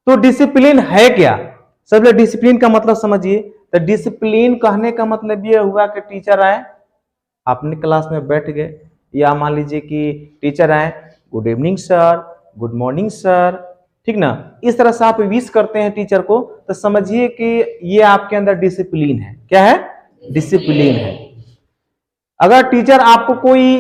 तो डिसिप्लिन है क्या? सबसे डिसिप्लिन का मतलब समझिए। तो डिसिप्लिन कहने का मतलब ये हुआ कि टीचर आए, अपने क्लास में बैठ गए, या मान लीजिए कि टीचर आए, good evening sir, good morning sir, ठीक ना, इस तरह से आप विश करते हैं टीचर को, तो समझिए कि ये आपके अंदर डिसिप्लिन है। क्या है? डिसिप्लिन है। अगर टीचर आपको कोई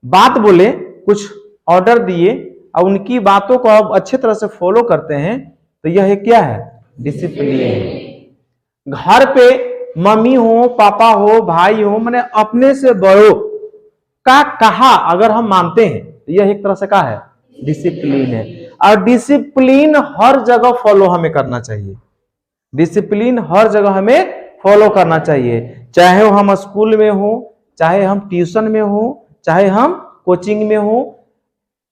बात बोले, कुछ ऑर्डर दिए और उनकी बातों को आप अच्छे तरह से फॉलो करते हैं, तो यह क्या है? डिसिप्लिन है। घर पे मम्मी हो, पापा हो, भाई हो, मैंने अपने से बड़ों का कहा अगर हम मानते हैं तो यह एक तरह से क्या है? डिसिप्लिन है। और डिसिप्लिन हर जगह फॉलो हमें करना चाहिए। डिसिप्लिन हर जगह हमें फॉलो करना चाहिए, चाहे हम स्कूल में हो, चाहे हम ट्यूशन में हो, चाहे हम कोचिंग में हो,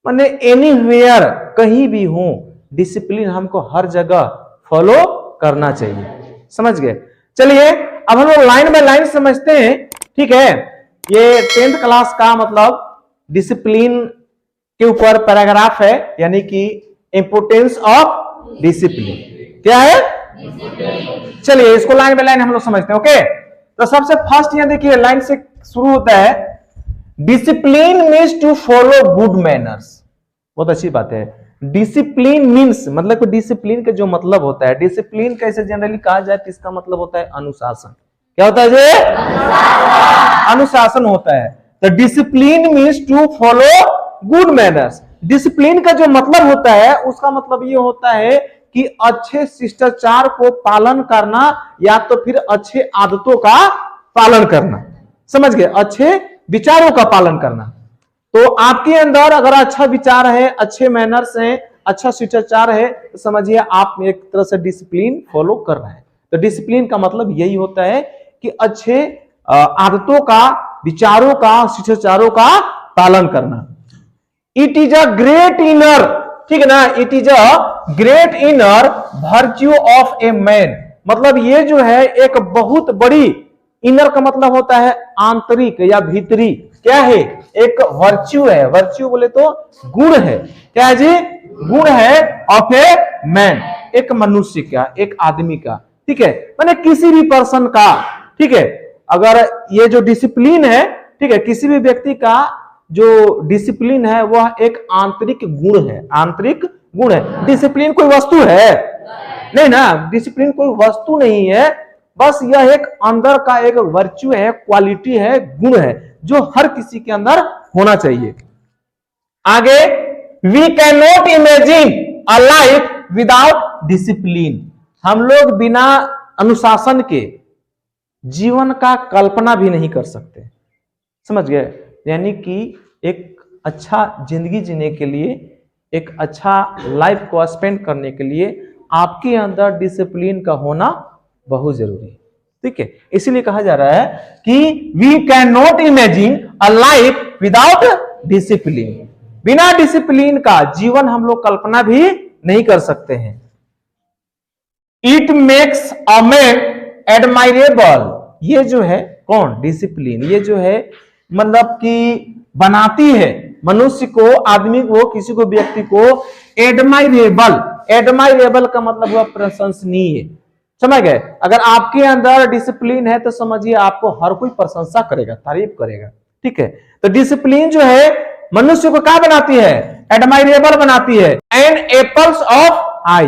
माने एनीवेयर, कहीं भी हो, डिसिप्लिन हमको हर जगह फॉलो करना चाहिए। समझ गए? चलिए अब हम लोग लाइन बाय लाइन समझते हैं। ठीक है, ये 10th क्लास का मतलब डिसिप्लिन के ऊपर पैराग्राफ है, यानी कि इंपोर्टेंस ऑफ डिसिप्लिन। क्या है? चलिए इसको लाइन बाय लाइन हम लोग समझते हैं। ओके, तो सबसे फर्स्ट यहां देखिए लाइन से शुरू होता है, discipline means to follow good manners. बहुत अच्छी बात है। डिसिप्लिन मीन्स मतलब कि डिसिप्लिन का जो मतलब होता है, डिसिप्लिन कैसे जनरली कहा जाए तो इसका मतलब होता है अनुशासन। क्या होता है जी? अनुशासन होता है। तो discipline means to follow good manners. Discipline का जो मतलब होता है उसका मतलब ये होता है कि अच्छे शिष्टाचार को पालन करना, या तो फिर अच्छे आदतों का पालन करना। समझ गए? अच्छे विचारों का पालन करना। तो आपके अंदर अगर अच्छा विचार है, अच्छे मैनर्स हैं, अच्छा शिष्टाचार है, तो समझिए आप एक तरह से डिसिप्लिन फॉलो कर रहे हैं। तो डिसिप्लिन का मतलब यही होता है कि अच्छे आदतों का, विचारों का, शिष्टाचारों का पालन करना। It is a great inner, ठीक है ना, it is a great inner virtue of a man. मतलब ये जो है एक बहुत बड़ी, इनर का मतलब होता है आंतरिक या भीतरी, क्या है? एक वर्च्यू है। वर्च्यू बोले तो गुण है। क्या है जी? गुण है ऑफ ए मैन, एक मनुष्य का, एक आदमी का। ठीक है, माने किसी भी पर्सन का। ठीक है, अगर ये जो डिसिप्लिन है, ठीक है, किसी भी व्यक्ति का जो डिसिप्लिन है वह एक आंतरिक गुण है। आंतरिक गुण है। डिसिप्लिन कोई वस्तु है नहीं ना, डिसिप्लिन कोई वस्तु नहीं है, बस यह एक अंदर का एक वर्च्यू है, क्वालिटी है, गुण है, जो हर किसी के अंदर होना चाहिए। आगे, we can not imagine a life without discipline. हम लोग बिना अनुशासन के जीवन का कल्पना भी नहीं कर सकते। समझ गए? यानी कि एक अच्छा जिंदगी जीने के लिए, एक अच्छा लाइफ को स्पेंड करने के लिए आपके अंदर डिसिप्लिन का होना बहुत जरूरी है। ठीक है, इसीलिए कहा जा रहा है कि we can not imagine a life without discipline. बिना डिसिप्लिन का जीवन हम लोग कल्पना भी नहीं कर सकते हैं। It makes a man admirable. ये जो है कौन? डिसिप्लिन। ये जो है मतलब कि बनाती है मनुष्य को, आदमी को, किसी को, व्यक्ति को एडमायरेबल। एडमायरेबल का मतलब हुआ प्रशंसनीय। समझ गए? अगर आपके अंदर डिसिप्लिन है तो समझिए आपको हर कोई प्रशंसा करेगा, तारीफ करेगा। ठीक है, तो डिसिप्लिन जो है मनुष्य को क्या बनाती है? एडमायरेबल बनाती है। And apples of eye.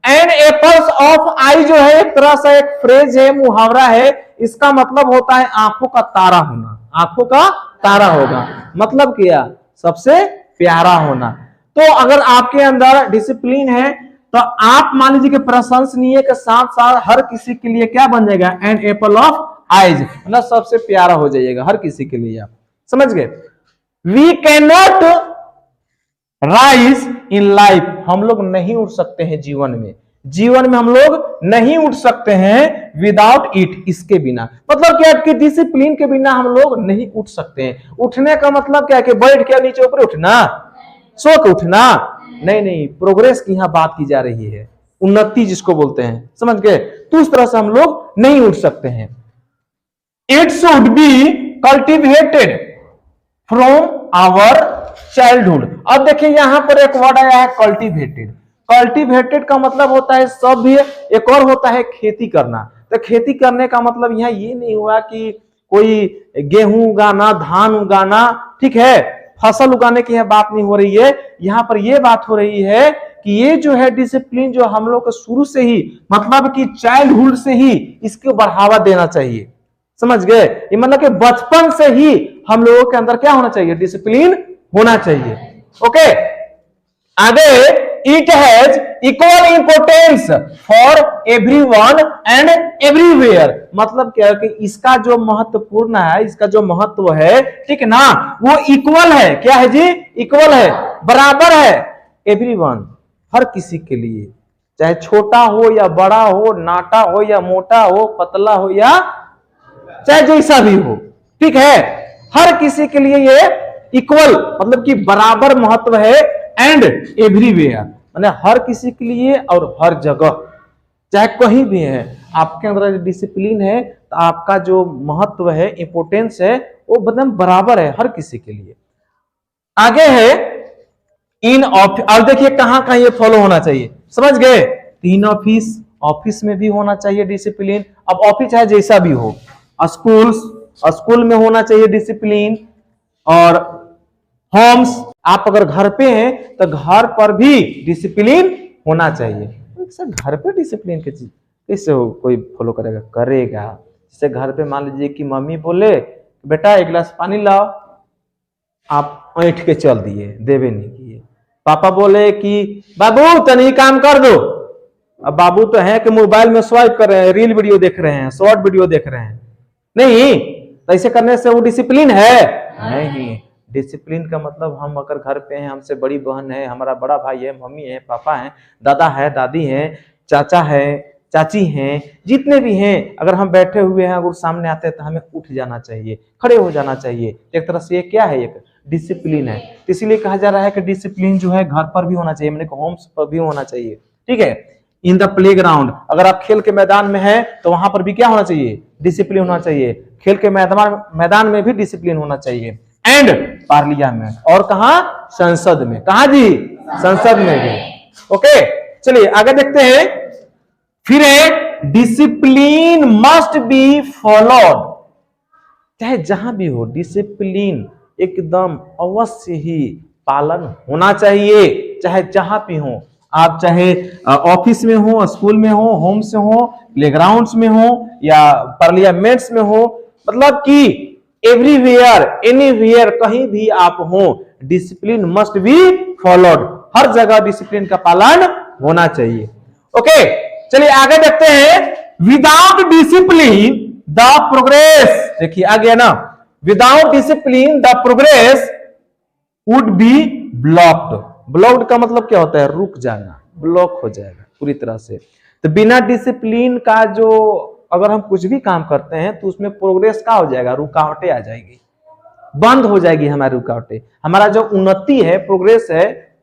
And apples of eye जो है एक तरह से एक फ्रेज है, मुहावरा है। इसका मतलब होता है आंखों का तारा होना। आंखों का तारा होगा मतलब क्या? सबसे प्यारा होना। तो अगर आपके अंदर डिसिप्लिन है तो आप मान लीजिए कि प्रशंसनीय के साथ साथ हर किसी के लिए क्या बन जाएगा? एन एप्पल ऑफ आइज, मतलब सबसे प्यारा हो जाइएगा हर किसी के लिए। आप समझ गए? We can not rise in life. हम लोग नहीं उठ सकते हैं जीवन में। जीवन में हम लोग नहीं उठ सकते हैं विदाउट इट, इसके बिना। मतलब क्या कि डिसिप्लिन के बिना हम लोग नहीं उठ सकते हैं। उठने का मतलब क्या है कि बैठ के नीचे ऊपर उठना, सो के उठना? नहीं नहीं, प्रोग्रेस की यहां बात की जा रही है, उन्नति जिसको बोलते हैं। समझ गए? तो उस तरह से हम लोग नहीं उठ सकते हैं। It should be cultivated from our childhood. अब देखिए यहां पर एक वर्ड आया है कल्टिवेटेड। कल्टीवेटेड का मतलब होता है सभ्य, एक और होता है खेती करना। तो खेती करने का मतलब यहाँ ये नहीं हुआ कि कोई गेहूं उगाना, धान उगाना, ठीक है, फसल उगाने की यह बात नहीं हो रही है। यहाँ पर यह बात हो रही है कि ये जो है डिसिप्लिन जो हम लोग को शुरू से ही, मतलब कि चाइल्डहुड से ही इसको बढ़ावा देना चाहिए। समझ गए? ये मतलब कि बचपन से ही हम लोगों के अंदर क्या होना चाहिए? डिसिप्लिन होना चाहिए। ओके, आगे, it has equal importance for everyone and everywhere. मतलब क्या है कि इसका जो महत्वपूर्ण है, इसका जो महत्व है, ठीक है ना, वो इक्वल है। क्या है जी? इक्वल है, बराबर है। एवरीवन, हर किसी के लिए, चाहे छोटा हो या बड़ा हो, नाटा हो या मोटा हो, पतला हो या चाहे जैसा भी हो, ठीक है, हर किसी के लिए ये इक्वल, मतलब कि बराबर महत्व है। एंड एवरीवेयर, माने हर किसी के लिए और हर जगह, चाहे कहीं भी है, आपके अंदर डिसिप्लिन है तो आपका जो महत्व है, इंपोर्टेंस है, वो एकदम बराबर है हर किसी के लिए। आगे है इन ऑफिस। अब देखिए कहां कहां ये फॉलो होना चाहिए, समझ गए? इन ऑफिस, ऑफिस में भी होना चाहिए डिसिप्लिन। अब ऑफिस चाहे जैसा भी हो, स्कूल में होना चाहिए डिसिप्लिन, और होम्स, आप अगर घर पे हैं तो घर पर भी डिसिप्लिन होना चाहिए। सर घर पे डिसिप्लिन की चीज कैसे कोई फॉलो करेगा? करेगा। जैसे घर पे मान लीजिए कि मम्मी बोले बेटा एक गिलास पानी लाओ, आप ऐंठ के चल दिए, देवे नहीं किए। पापा बोले कि बाबू तनी काम कर दो, अब बाबू तो है कि मोबाइल में स्वाइप कर रहे हैं, रील वीडियो देख रहे हैं, शॉर्ट वीडियो देख रहे हैं, नहीं, तो ऐसे करने से वो डिसिप्लिन है? नहीं। डिसिप्लिन का मतलब हम अगर घर पे हैं, हमसे बड़ी बहन है, हमारा बड़ा भाई है, मम्मी है, पापा है, दादा है, दादी है, चाचा है, चाची हैं, जितने भी हैं, अगर हम बैठे हुए हैं, अगर सामने आते हैं तो हमें उठ जाना चाहिए, खड़े हो जाना चाहिए। एक तरह से ये क्या है? एक डिसिप्लिन है। इसीलिए कहा जा रहा है कि डिसिप्लिन जो है घर पर भी होना चाहिए, मैंने होम्स पर भी होना चाहिए, ठीक है। इन द प्लेग्राउंड, अगर आप खेल के मैदान में हैं तो वहां पर भी क्या होना चाहिए? डिसिप्लिन होना चाहिए। खेल के मैदान में भी डिसिप्लिन होना चाहिए। एंड पार्लियामेंट, और कहा? संसद में। कहा जी? संसद में भी। ओके, चलिए आगे देखते हैं। फिर है डिसिप्लिन मस्ट बी फॉलोड। चाहे जहां भी हो, डिसिप्लिन एकदम अवश्य ही पालन होना चाहिए, चाहे जहां भी हो आप, चाहे ऑफिस में हो, स्कूल में हो, होम से हो, प्लेग्राउंड्स में हो या पार्लियामेंट्स में हो, मतलब कि एवरीवेयर, एनीवेयर, कहीं भी आप हो, डिसिप्लिन मस्ट बी फॉलोड। हर जगह डिसिप्लिन का पालन होना चाहिए। ओके, चलिए आगे देखते हैं। विदाउट डिसिप्लिन द प्रोग्रेस, देखिए आ गया ना, without discipline the progress would be blocked. Blocked का मतलब क्या होता है? रुक जाना, ब्लॉक हो जाएगा पूरी तरह से। तो बिना डिसिप्लिन का जो अगर हम कुछ भी काम करते हैं तो उसमें प्रोग्रेस क्या हो जाएगा? रुकावटें आ जाएगी, बंद हो जाएगी हमारी रुकावटें। हमारा जो उन्नति है, प्रोग्रेस है,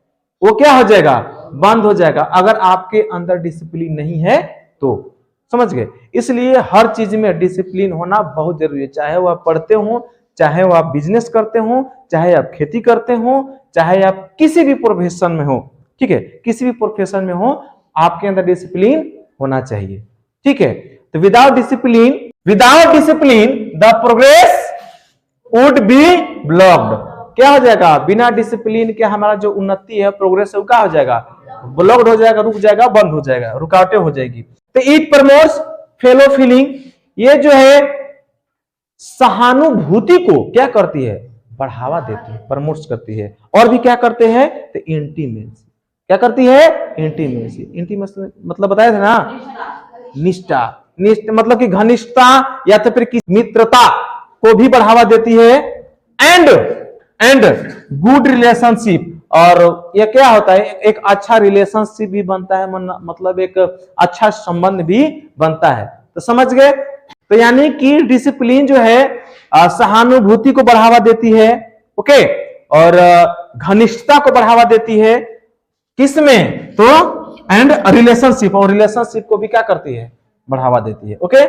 वो क्या हो जाएगा? बंद हो जाएगा, अगर आपके अंदर डिसिप्लिन नहीं है तो। समझ गए? इसलिए हर चीज में डिसिप्लिन होना बहुत जरूरी है, चाहे वो आप पढ़ते हो, चाहे वो आप बिजनेस करते हो, चाहे आप खेती करते हो, चाहे आप किसी भी प्रोफेशन में हो, ठीक है, किसी भी प्रोफेशन में हो, आपके अंदर डिसिप्लिन होना चाहिए, ठीक है। तो without discipline the progress would be blocked. क्या हो जाएगा? बिना डिसिप्लिन के हमारा जो उन्नति है, प्रोग्रेस है, वो क्या हो जाएगा? ब्लॉक्ड हो जाएगा, रुक जाएगा, बंद हो जाएगा, रुकावटें हो जाएगी। तो इट प्रमोट्स फेलो फीलिंग, ये जो है सहानुभूति को क्या करती है? बढ़ावा देती है, प्रमोट्स करती है। और भी क्या करते हैं? तो इंटीमेसी, क्या करती है? इंटीमेसी। इंटीमेसी मतलब बताया था ना, निष्ठा, मतलब कि घनिष्ठता या तो फिर मित्रता को भी बढ़ावा देती है। एंड गुड रिलेशनशिप, और ये क्या होता है? एक अच्छा रिलेशनशिप भी बनता है, मतलब एक अच्छा संबंध भी बनता है। तो समझ गए? तो यानी कि डिसिप्लिन जो है सहानुभूति को बढ़ावा देती है, ओके, और घनिष्ठता को बढ़ावा देती है। किसमें? तो एंड रिलेशनशिप, और रिलेशनशिप को भी क्या करती है? बढ़ावा देती है। ओके,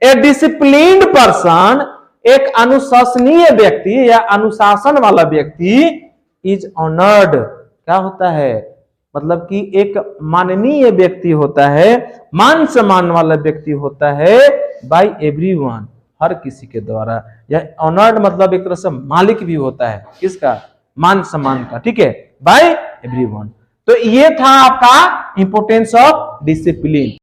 ए डिसिप्लिन्ड पर्सन, एक अनुशासनीय व्यक्ति या अनुशासन वाला व्यक्ति, इज ऑनर्ड, क्या होता है? मतलब कि एक माननीय व्यक्ति होता है, मान सम्मान वाला व्यक्ति होता है बाय एवरीवन, हर किसी के द्वारा। या ऑनर्ड मतलब एक तरह से मालिक भी होता है, किसका? मान सम्मान का, ठीक है, बाय एवरीवन। तो ये था आपका इंपोर्टेंस ऑफ डिसिप्लिन।